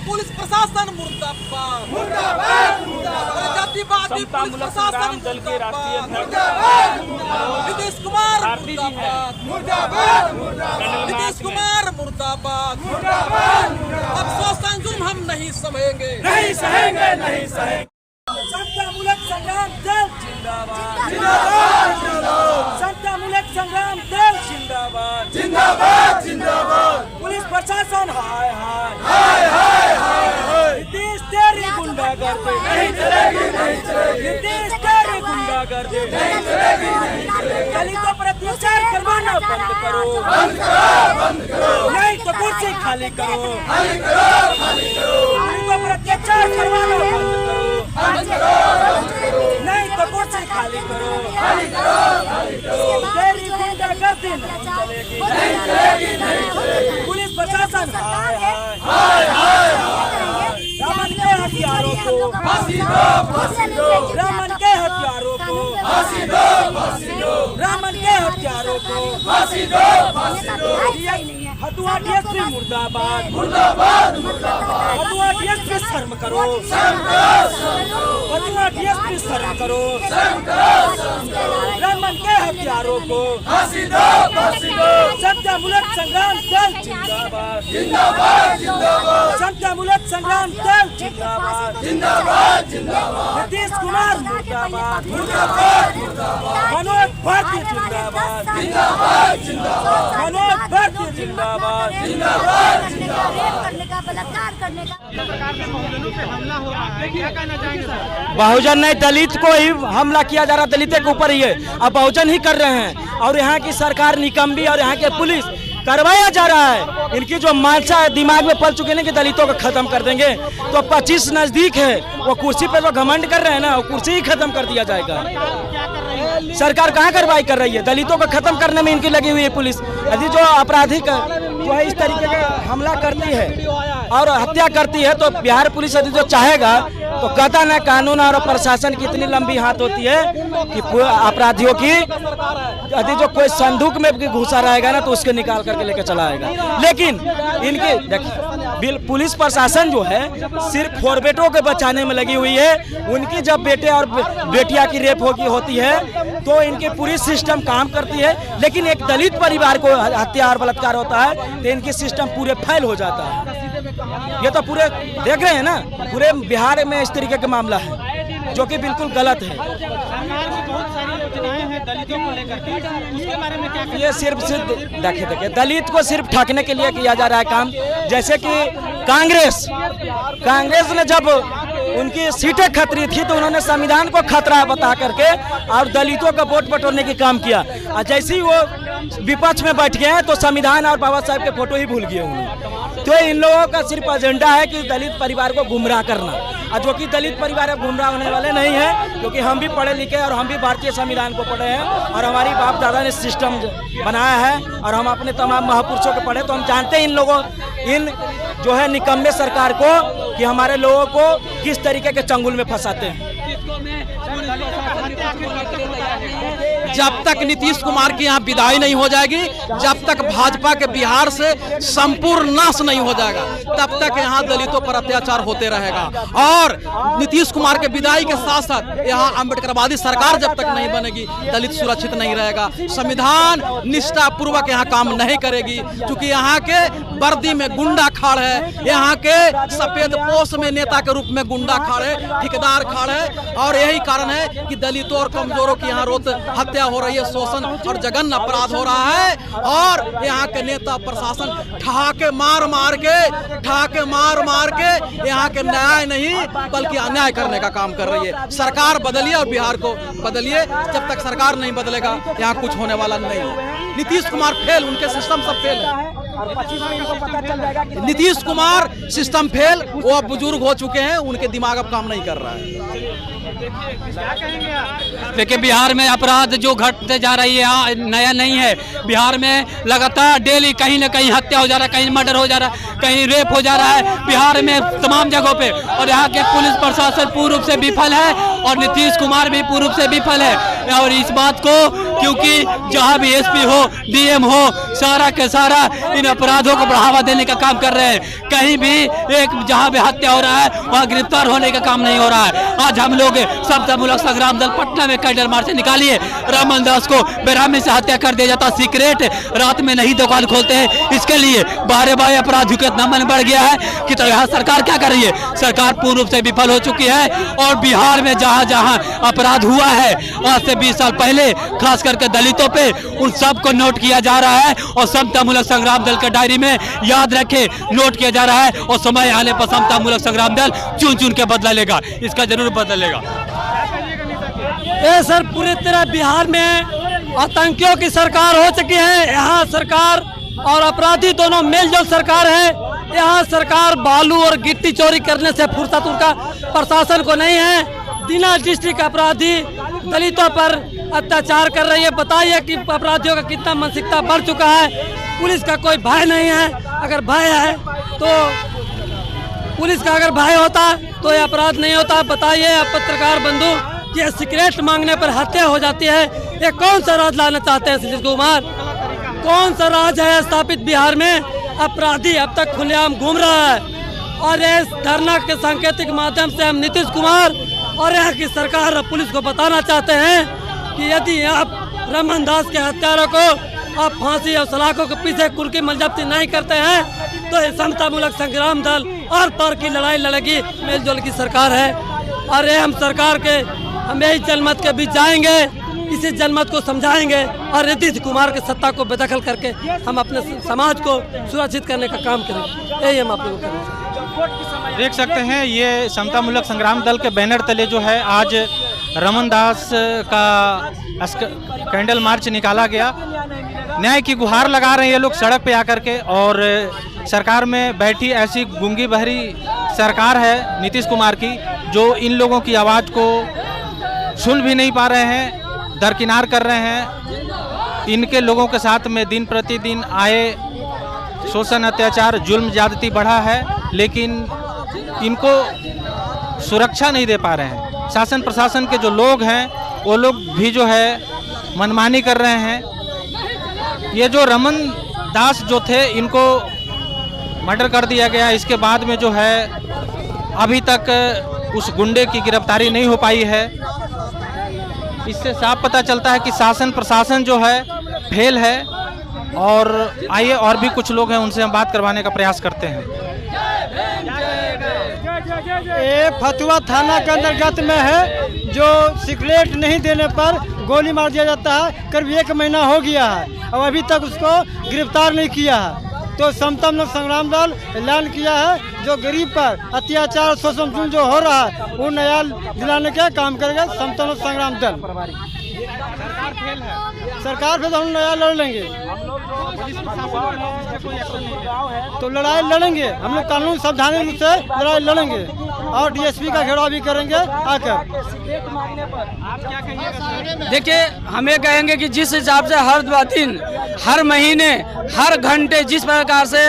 Police प्रशासन मुर्दाबाद, जातिवादी पुलिस प्रशासन दल के राष्ट्रीय नीतीश कुमार मुर्दाबाद, नीतीश कुमार मुर्दाबाद। अब शोषण जुल्म हम नहीं सहेंगे, नहीं सहेंगे, नहीं सहेंगे। समतामूलक संग्राम दल जिंदाबाद, जिंदाबाद, जिंदाबाद। समतामूलक संग्राम दल जिंदाबाद, जिंदाबाद, जिंदाबाद। पुलिस प्रशासन हाय हाय, हाय हाय हाय हाय। नीतीश तेरी गुंडागर्दी नहीं चलेगी, नहीं चलेगी, नीतीश तेरी गुंडागर्दी नहीं चलेगी, नहीं चलेगी। दलितों पर अत्याचार करवाना बंद करो, बंद करो, बंद करो। नहीं तो कुर्सी खाली करो, खाली करो, खाली करो। दलितों पर अत्याचार करवाना बंद करो, बंद करो, बंद करो। नहीं तो कुर्सी खाली करो, खाली करो, खाली करो। तेरी गुंडागर्दी नहीं चलेगी, नहीं चलेगी, नहीं चलेगी। पुलिस प्रशासन हाय हाय, हाय हाय हाय। रामन के हथियारों को फांसी दो, फांसी दो। रामन के हथियारों को फांसी दो, फांसी दो। रामन के हथियारों को फांसी दो, फांसी दो। हथुआ डीएसपी मुर्दाबाद, मुर्दाबाद, मुर्दाबाद। हथुआ डीएसपी शर्म करो, शर्म करो, शर्म करो। हथुआ डीएसपी शर्म करो, शर्म करो, शर्म करो। रामन के हथियारों को फांसी दो, फांसी दो। समतामूलक संग्राम दल जिंदाबाद, जिंदाबाद, जिंदाबाद। समतामूलक संग्राम दल जिंदाबाद, जिंदाबाद, जिंदाबाद। नीतीश कुमार मुर्दाबाद, मुर्दाबाद, मुर्दाबाद। मनोज भारती जिंदाबाद, जिंदाबाद, जिंदाबाद। मनोज भारती जिंदाबाद, जिंदाबाद, जिंदाबाद। करने का बलात्कार करने का बहुजन नहीं, दलित को ही हमला किया जा रहा, दलित के ऊपर ही है। अब बहुजन ही कर रहे हैं और यहाँ की सरकार निकम्मी और यहाँ के पुलिस करवाया जा रहा है। इनकी जो मानसा है दिमाग में पल चुके हैं कि दलितों को खत्म कर देंगे, तो 25 नजदीक है, वो कुर्सी पे जो घमंड कर रहे हैं ना, वो कुर्सी ही खत्म कर दिया जाएगा। सरकार कहाँ कार्रवाई कर रही है? दलितों को खत्म करने में इनकी लगी हुई है पुलिस। यदि जो आपराधिक जो है इस तरीके का हमला करती है और हत्या करती है, तो बिहार पुलिस यदि जो चाहेगा तो कहता ना कानून और प्रशासन की इतनी लंबी हाथ होती है कि अपराधियों की यदि जो कोई संदूक में घुसा रहेगा ना, तो उसके निकाल करके लेकर चला आएगा। लेकिन इनकी देखिए पुलिस प्रशासन जो है सिर्फ फॉरवर्डों के बचाने में लगी हुई है। उनकी जब बेटे और बेटिया की रेप होती है तो इनकी पूरी सिस्टम काम करती है, लेकिन एक दलित परिवार को हत्या और बलात्कार होता है तो इनकी सिस्टम पूरे फेल हो जाता है। ये तो पूरे देख रहे हैं ना, पूरे बिहार में इस तरीके का मामला है जो कि बिल्कुल गलत है। ये सिर्फ देखिए दलित को सिर्फ ठगने के लिए किया जा रहा है काम। जैसे कि कांग्रेस ने जब उनकी सीटें खतरी थी तो उन्होंने संविधान को खतरा बता करके और दलितों का वोट बटोरने की काम किया, और जैसे ही वो विपक्ष में बैठ गए हैं तो संविधान और बाबा साहब के फोटो ही भूल गए उन्होंने। तो इन लोगों का सिर्फ एजेंडा है कि दलित परिवार को गुमराह करना, और जो कि दलित परिवार अब गुमराह होने वाले नहीं है, क्योंकि हम भी पढ़े लिखे और हम भी भारतीय संविधान को पढ़े हैं और हमारी बाप दादा ने सिस्टम बनाया है और हम अपने तमाम महापुरुषों को पढ़े, तो हम जानते हैं इन जो है निकम्मे सरकार को कि हमारे लोगों को किस तरीके के चंगुल में फंसाते हैं। जब तक नीतीश कुमार की यहाँ विदाई नहीं हो जाएगी, जब तक भाजपा के बिहार से संपूर्ण नाश नहीं हो जाएगा, तब तक यहाँ दलितों पर अत्याचार होते रहेगा। और नीतीश कुमार के विदाई के साथ साथ यहाँ अम्बेडकरवादी सरकार जब तक नहीं बनेगी, दलित सुरक्षित नहीं रहेगा। संविधान निष्ठा पूर्वक यहाँ काम नहीं करेगी, क्योंकि यहाँ के वर्दी में गुंडा खाड़ है, यहाँ के सफेद पोश में नेता के रूप में गुंडा खाड़ है, ठेकेदार खाड़ है, और यही कारण है कि दलितों और कमजोरों की यहाँ रोज हत्या हो रही है, शोषण और जघन्य अपराध हो रहा है। और यहाँ के नेता प्रशासन ठहाके मार मार के यहाँ के न्याय नहीं बल्कि अन्याय करने का काम कर रही है। सरकार बदलिए और बिहार को बदलिए, जब तक सरकार नहीं बदलेगा यहाँ कुछ होने वाला नहीं है। नीतीश कुमार फेल, उनके सिस्टम सब फेल है। नीतीश कुमार सिस्टम फेल, वो अब बुजुर्ग हो चुके हैं, उनके दिमाग अब काम नहीं कर रहा है। देखिए, बिहार में अपराध जो घटते जा रही है नया नहीं है। बिहार में लगातार डेली कहीं न कहीं हत्या हो जा रहा है, कहीं मर्डर हो जा रहा है, कहीं रेप हो जा रहा है बिहार में तमाम जगहों पे। और यहाँ के पुलिस प्रशासन पूर्ण रूप से विफल है और नीतीश कुमार भी पूर्ण रूप से विफल है। और इस बात को क्योंकि जहाँ भी एसपी हो, डीएम हो, सारा के सारा इन अपराधों को बढ़ावा देने का काम कर रहे हैं। कहीं भी एक जहाँ भी हत्या हो रहा है वहाँ गिरफ्तार होने का काम नहीं हो रहा है। आज हम लोग समतामूलक संग्राम दल पटना में कैडर मार्च निकालिए। रमन दास को बेरहमी से हत्या कर दिया जाता, सीक्रेट रात में नहीं दुकान खोलते हैं, इसके लिए बारे बारे अपराधियों का इतना मन बढ़ गया है कि तो यहाँ सरकार क्या कर रही है? सरकार पूर्ण रूप से विफल हो चुकी है। और बिहार में जहाँ जहाँ अपराध हुआ है आज से 20 साल पहले, खास करके दलितों पे, उन सब को नोट किया जा रहा है और समतामूलक संग्राम दल के डायरी में याद रखे नोट किया जा रहा है। और समय आने पर समतामूलक संग्राम दल चुन चुन के बदला लेगा, इसका जरूर बदला लेगा। ये सर पूरी तरह बिहार में आतंकियों की सरकार हो चुकी है। यहाँ सरकार और अपराधी दोनों मेलजोल सरकार है। यहाँ सरकार बालू और गिट्टी चोरी करने से फुर्सत उनका प्रशासन को नहीं है। बिना डिस्ट्रिक्ट अपराधी दलितों पर अत्याचार कर रही है। बताइए कि अपराधियों का कितना मानसिकता बढ़ चुका है। पुलिस का कोई भय नहीं है। अगर भय है तो पुलिस का अगर भय होता तो ये अपराध नहीं होता। बताइए आप पत्रकार बंधु, ये सिगरेट मांगने पर हत्या हो जाती है। ये कौन सा राज लाना चाहते हैं नीतीश कुमार? कौन सा राज है स्थापित बिहार में? अपराधी अब तक खुलेआम घूम रहा है। और इस धरना के सांकेतिक माध्यम से हम नीतीश कुमार और यहाँ की सरकार और पुलिस को बताना चाहते हैं कि यदि आप रमन दास के हत्यारों को आप फांसी और सलाखों के पीछे कुर्की मलजफ्ती नहीं करते हैं तो ये समतामूलक संग्राम दल और पार की लड़ाई लड़ेगी। मेलजोल की सरकार है और ये हम सरकार के हम यही जनमत के बीच जाएंगे, इसी जनमत को समझाएंगे और नीतीश कुमार के सत्ता को बेदखल करके हम अपने समाज को सुरक्षित करने का काम करेंगे। यही हम आप लोगों को देख सकते हैं। ये समतामूलक संग्राम दल के बैनर तले जो है आज रमन दास का कैंडल मार्च निकाला गया। न्याय की गुहार लगा रहे हैं ये लोग सड़क पे आकर के। और सरकार में बैठी ऐसी गूंगी बहरी सरकार है नीतीश कुमार की, जो इन लोगों की आवाज़ को सुन भी नहीं पा रहे हैं, दरकिनार कर रहे हैं। इनके लोगों के साथ में दिन प्रतिदिन आए शोषण, अत्याचार, जुल्म, ज्यादती बढ़ा है, लेकिन इनको सुरक्षा नहीं दे पा रहे हैं। शासन प्रशासन के जो लोग हैं वो लोग भी जो है मनमानी कर रहे हैं। ये जो रमन दास जो थे इनको मर्डर कर दिया गया, इसके बाद में जो है अभी तक उस गुंडे की गिरफ्तारी नहीं हो पाई है। इससे साफ पता चलता है कि शासन प्रशासन जो है फेल है। और आइए और भी कुछ लोग हैं, उनसे हम बात करवाने का प्रयास करते हैं। ये फतुहा थाना के अंतर्गत में है, जो सिगरेट नहीं देने पर गोली मार दिया जाता है। करीब 1 महीना हो गया है और अभी तक उसको गिरफ्तार नहीं किया है। तो समतामूलक संग्राम दल ऐलान किया है, जो गरीब पर अत्याचार, शोषण जो हो रहा है वो न्याय दिलाने का काम करेगा समतामूलक संग्राम दल। सरकार पे तो हम न्याय लड़ लेंगे, तो लड़ाई लड़ेंगे हम लोग, कानून सावधानी रूप से लड़ाई लड़ेंगे और डीएसपी का घेराव भी करेंगे आकर। देखिए, हमें कहेंगे कि जिस हिसाब से हर दिन, हर महीने, हर घंटे जिस प्रकार से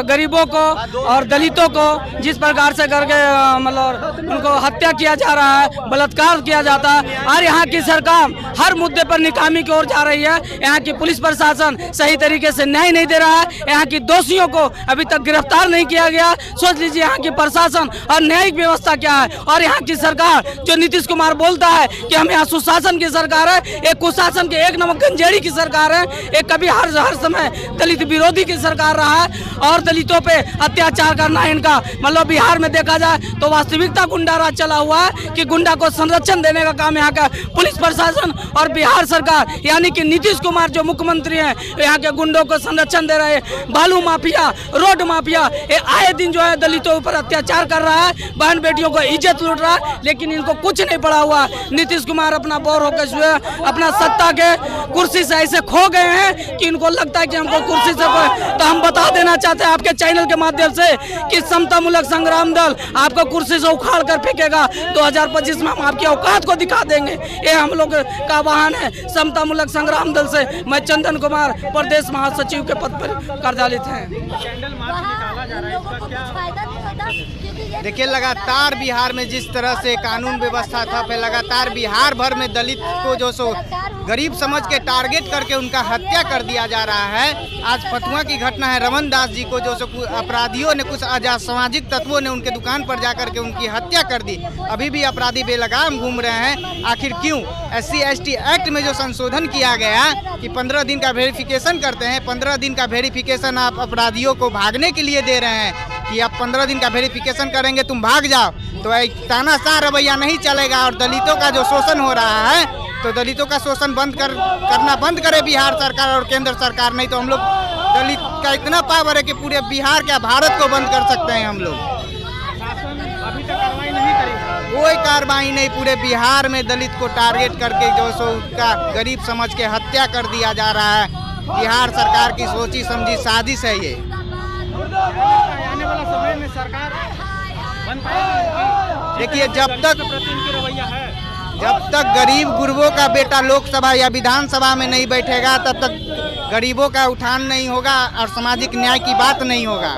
गरीबों को और दलितों को जिस प्रकार से करके मतलब उनको हत्या किया जा रहा है, बलात्कार किया जाता है, और यहाँ की सरकार हर मुद्दे पर नाकामी की ओर जा रही है। यहाँ की पुलिस प्रशासन सही तरीके से न्याय नहीं दे रहा है। यहाँ की दोषियों को अभी तक गिरफ्तार नहीं किया गया। सोच लीजिए यहाँ की प्रशासन और न्यायिक व्यवस्था क्या है। और यहाँ की सरकार, जो नीतीश कुमार बोलता है कि हम यहाँ सुशासन की सरकार है, एक कुशासन के एक नंबर गंजेड़ी की सरकार है। एक कभी हर समय दलित विरोधी की सरकार रहा है और दलितों पे अत्याचार करना इनका मतलब बिहार में देखा जाए तो वास्तविकता गुंडा राज चला हुआ है कि गुंडा को संरक्षण देने का काम यहाँ का पुलिस प्रशासन और बिहार सरकार यानी कि नीतीश कुमार जो मुख्यमंत्री हैं यहाँ के गुंडों को संरक्षण दे रहे हैं। बालू माफिया, रोड माफिया ये आए दिन जो है दलितों पर अत्याचार कर रहा रहा है, बहन बेटियों को इज्जत लूट रहा है, लेकिन इनको कुछ नहीं पड़ा हुआ। नीतीश कुमार अपना बोर होकर जो है अपना सत्ता के कुर्सी से ऐसे खो गए हैं कि इनको लगता है कि हमको कुर्सी से तो हम बता देना चाहते हैं आपके चैनल के माध्यम से कि समता मूलक संग्राम दल आपको कुर्सी से उखाड़ कर फेंकेगा। 2025 में हम आपकी औकात को दिखा देंगे। ये हम लोग का वाहन है समता मूलक संग्राम दल से। मैं चंदन कुमार, प्रदेश महासचिव के पद पर कार्यरत हैं। देखिए, लगातार बिहार में जिस तरह से कानून व्यवस्था ठप है, लगातार बिहार भर में दलित को जो सो गरीब समझ के टारगेट करके उनका हत्या कर दिया जा रहा है। आज फतुआ की घटना है, रमन दास जी को जो सो अपराधियों ने, कुछ असामाजिक तत्वों ने उनके दुकान पर जाकर के उनकी हत्या कर दी। अभी भी अपराधी बेलगाम घूम रहे हैं। आखिर क्यों? SC/ST एक्ट में जो संशोधन किया गया कि 15 दिन का वेरिफिकेशन करते हैं, 15 दिन का वेरिफिकेशन आप अपराधियों को भागने के लिए दे रहे हैं कि आप 15 दिन का वेरिफिकेशन करेंगे, तुम भाग जाओ। तो एक तानाशाह रवैया नहीं चलेगा। और दलितों का जो शोषण हो रहा है, तो दलितों का शोषण करना बंद करे बिहार सरकार और केंद्र सरकार। नहीं तो हम लोग, दलित का इतना पावर है कि पूरे बिहार क्या भारत को बंद कर सकते हैं हम लोग। अभी तक कार्रवाई नहीं करी, कोई कार्रवाई नहीं। पूरे बिहार में दलित को टारगेट करके जो सो उसका गरीब समझ के हत्या कर दिया जा रहा है। बिहार सरकार की सोची समझी साजिश है ये। आने वाला समय में सरकार बन पाएगी। देखिए, जब तक रवैया है, जब तक गरीब गुरबों का बेटा लोकसभा या विधानसभा में नहीं बैठेगा, तब तक गरीबों का उठान नहीं होगा और सामाजिक न्याय की बात नहीं होगा।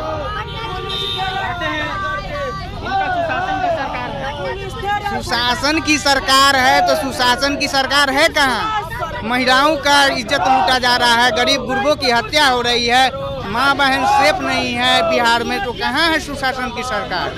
सुशासन की सरकार है, तो सुशासन की सरकार है कहाँ? महिलाओं का इज्जत लूटा जा रहा है, गरीब गुरबों की हत्या हो रही है, माँ बहन सेफ नहीं है बिहार में, तो कहाँ है सुशासन की सरकार?